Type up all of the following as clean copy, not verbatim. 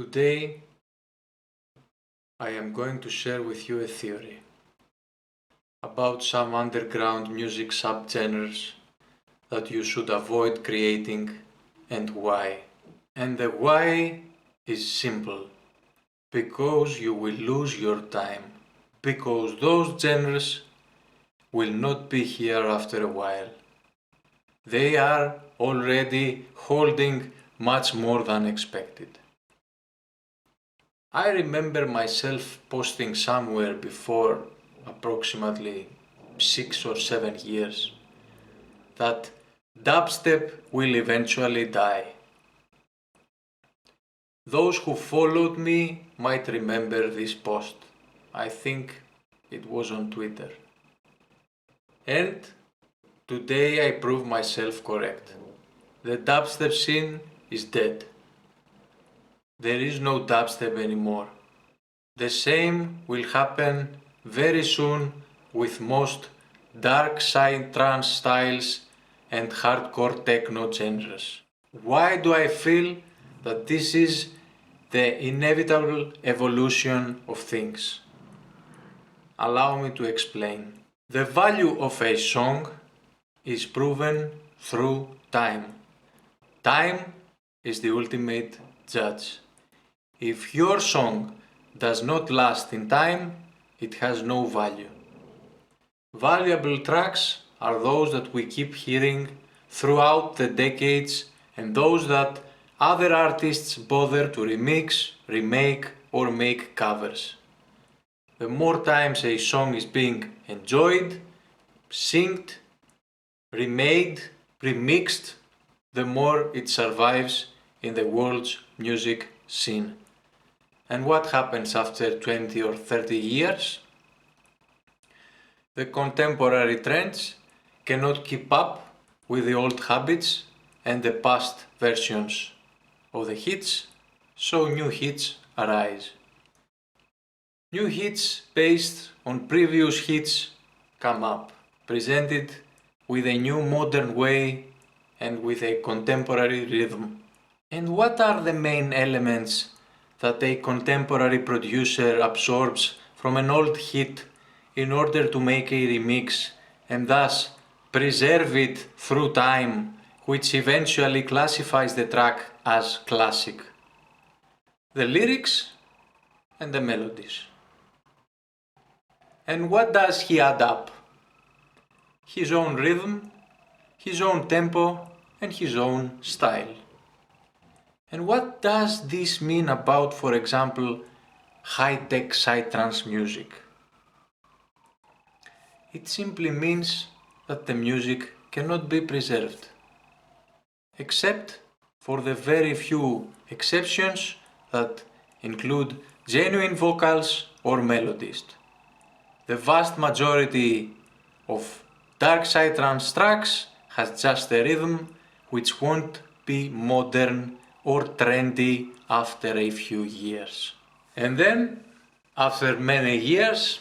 Today I am going to share with you a theory about some underground music subgenres that you should avoid creating and why. And the why is simple. Because you will lose your time. Because those genres will not be here after a while. They are already holding much more than expected. I remember myself posting somewhere before approximately 6 or 7 years that dubstep will eventually die. Those who followed me might remember this post. I think it was on Twitter. And today I prove myself correct. The dubstep scene is dead. There is no dubstep anymore. The same will happen very soon with most dark psytrance styles and hardcore techno genres. Why do I feel that this is the inevitable evolution of things? Allow me to explain. The value of a song is proven through time. Time is the ultimate judge. If your song does not last in time, it has no value. Valuable tracks are those that we keep hearing throughout the decades and those that other artists bother to remix, remake or make covers. The more times a song is being enjoyed, synced, remade, remixed, the more it survives in the world's music scene. And what happens after 20 or 30 years? The contemporary trends cannot keep up with the old habits and the past versions of the hits, so new hits arise. New hits based on previous hits come up, presented with a new modern way and with a contemporary rhythm. And what are the main elements that a contemporary producer absorbs from an old hit in order to make a remix and thus preserve it through time, which eventually classifies the track as classic? The lyrics and the melodies. And what does he add up? His own rhythm, his own tempo, and his own style. And what does this mean about, for example, high-tech psytrance music? It simply means that the music cannot be preserved, except for the very few exceptions that include genuine vocals or melodies. The vast majority of dark psytrance tracks has just a rhythm which won't be modern or trendy after a few years. And then, after many years,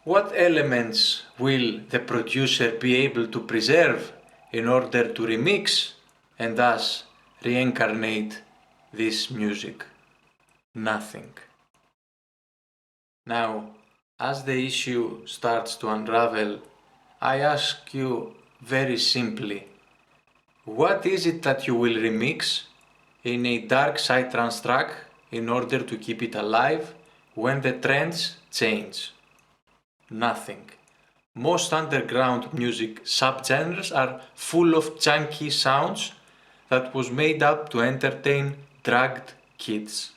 what elements will the producer be able to preserve in order to remix and thus reincarnate this music? Nothing. Now, as the issue starts to unravel, I ask you very simply, what is it that you will remix in a dark psytrance track in order to keep it alive when the trends change? Nothing. Most underground music subgenres are full of chunky sounds that was made up to entertain drugged kids.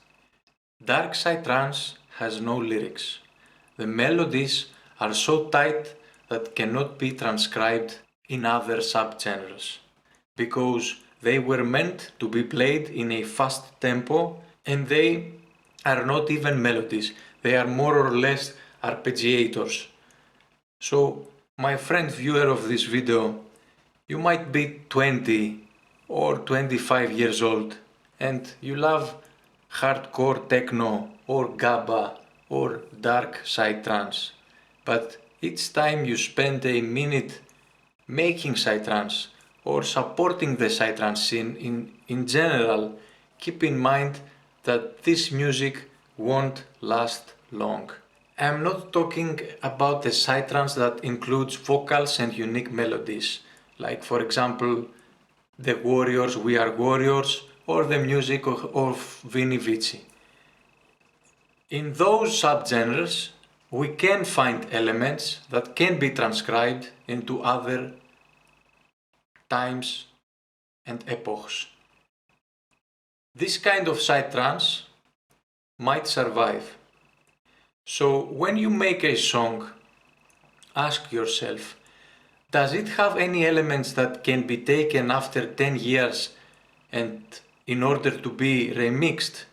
Dark psytrance has no lyrics. The melodies are so tight that cannot be transcribed in other subgenres, because they were meant to be played in a fast tempo and they are not even melodies, they are more or less arpeggiators. So, my friend viewer of this video, you might be 20 or 25 years old and you love hardcore techno or GABA or dark psytrance, but each time you spend a minute making psytrance or supporting the psytrance scene in general, keep in mind that this music won't last long. I'm not talking about the psytrance that includes vocals and unique melodies, like for example The Warriors, We Are Warriors, or the music of Vini Vici. In those subgenres, we can find elements that can be transcribed into other times and epochs. This kind of psytrance might survive. So when you make a song, ask yourself, does it have any elements that can be taken after 10 years and in order to be remixed?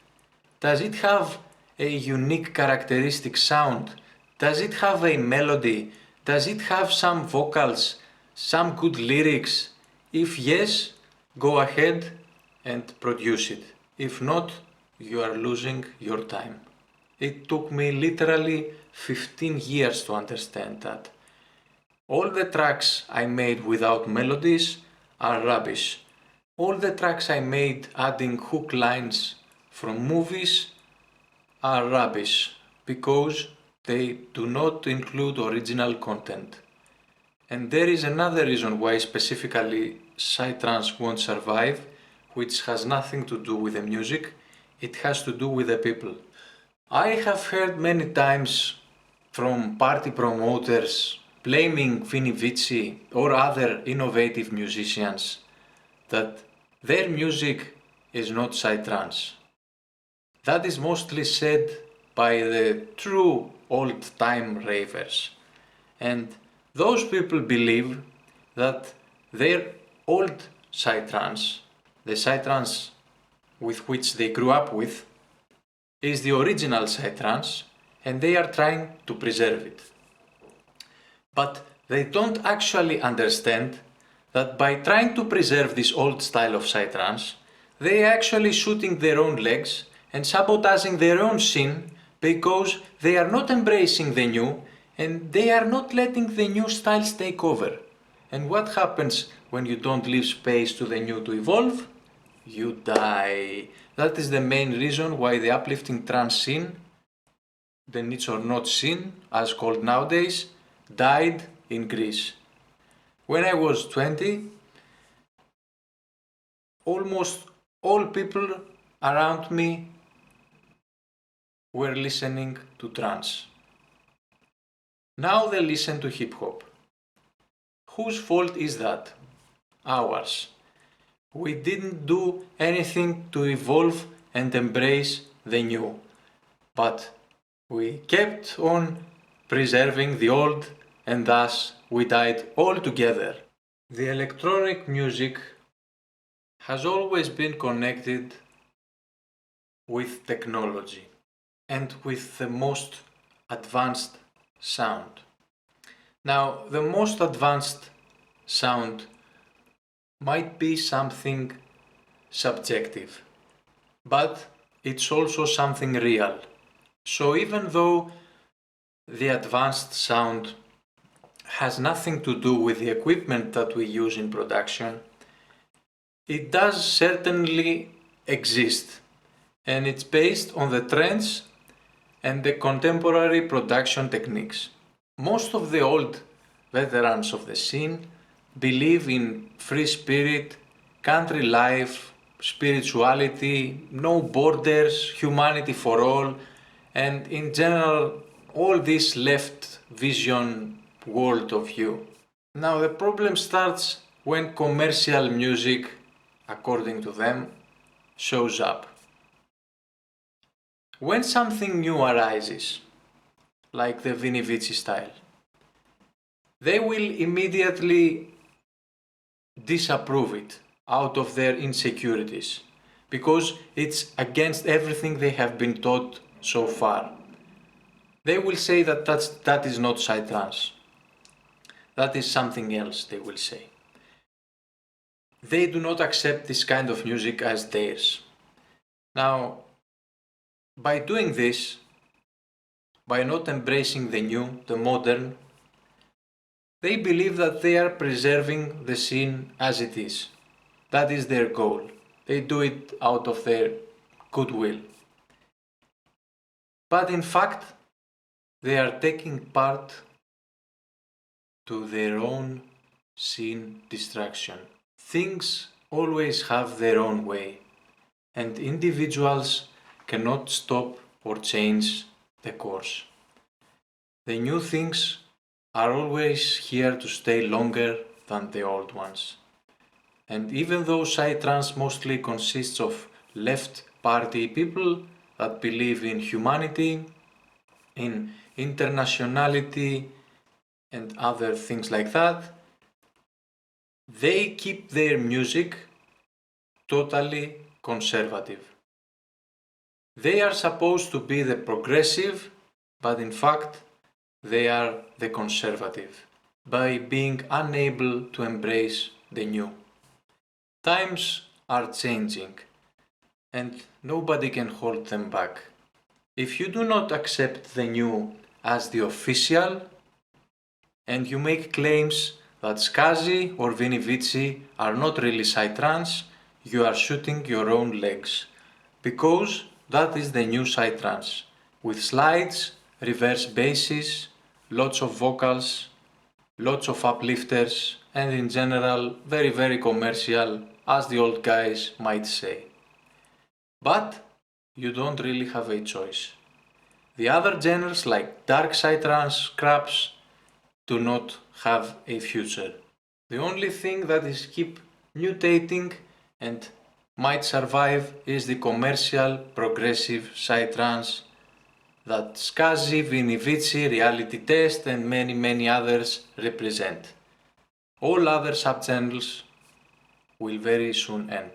Does it have a unique characteristic sound? Does it have a melody? Does it have some vocals, some good lyrics? If yes, go ahead and produce it. If not, you are losing your time. It took me literally 15 years to understand that. All the tracks I made without melodies are rubbish. All the tracks I made adding hook lines from movies are rubbish because they do not include original content. And there is another reason why specifically psytrance won't survive, which has nothing to do with the music, it has to do with the people. I have heard many times from party promoters blaming Vini Vici or other innovative musicians that their music is not psytrance. That is mostly said by the true old-time ravers. And those people believe that their old psytrance, the psytrance with which they grew up with, is the original psytrance and they are trying to preserve it. But they don't actually understand that by trying to preserve this old style of psytrance, they are actually shooting their own legs and sabotaging their own scene because they are not embracing the new and they are not letting the new styles take over. And what happens when you don't leave space to the new to evolve? You die. That is the main reason why the uplifting trance scene, the niche or not scene, as called nowadays, died in Greece. When I was 20, almost all people around me were listening to trance. Now they listen to hip hop. Whose fault is that? Ours. We didn't do anything to evolve and embrace the new, but we kept on preserving the old and thus we died altogether. The electronic music has always been connected with technology and with the most advanced sound. Now, the most advanced sound might be something subjective, but it's also something real. So even though the advanced sound has nothing to do with the equipment that we use in production, it does certainly exist, and it's based on the trends and the contemporary production techniques. Most of the old veterans of the scene believe in free spirit, country life, spirituality, no borders, humanity for all, and in general all this left vision world of view. Now the problem starts when commercial music, according to them, shows up. When something new arises, like the Vini Vici style, they will immediately disapprove it out of their insecurities because it's against everything they have been taught so far. They will say that that is not psytrance. That is something else, they will say. They do not accept this kind of music as theirs. Now, by doing this, by not embracing the new, the modern, they believe that they are preserving the scene as it is. That is their goal. They do it out of their goodwill. but in fact they are taking part to their own scene destruction. Things always have their own way, and individuals cannot stop or change the course. The new things are always here to stay longer than the old ones. And even though Psytrance mostly consists of left party people that believe in humanity, in internationality and other things like that, they keep their music totally conservative. They are supposed to be the progressive, but in fact they are the conservative, by being unable to embrace the new. Times are changing, and nobody can hold them back. If you do not accept the new as the official, and you make claims that Skazi or Vini Vici are not really Psytrance, you are shooting your own legs. Because that is the new Psytrance, with slides, reverse basses, lots of vocals, lots of uplifters, and in general very commercial, as the old guys might say. But you don't really have a choice. The other genres like dark Psytrance scraps do not have a future. The only thing that is keep mutating and might survive is the commercial progressive Psytrance that Skazi, Vini Vici, Reality Test and many others represent. All other subgenres will very soon end.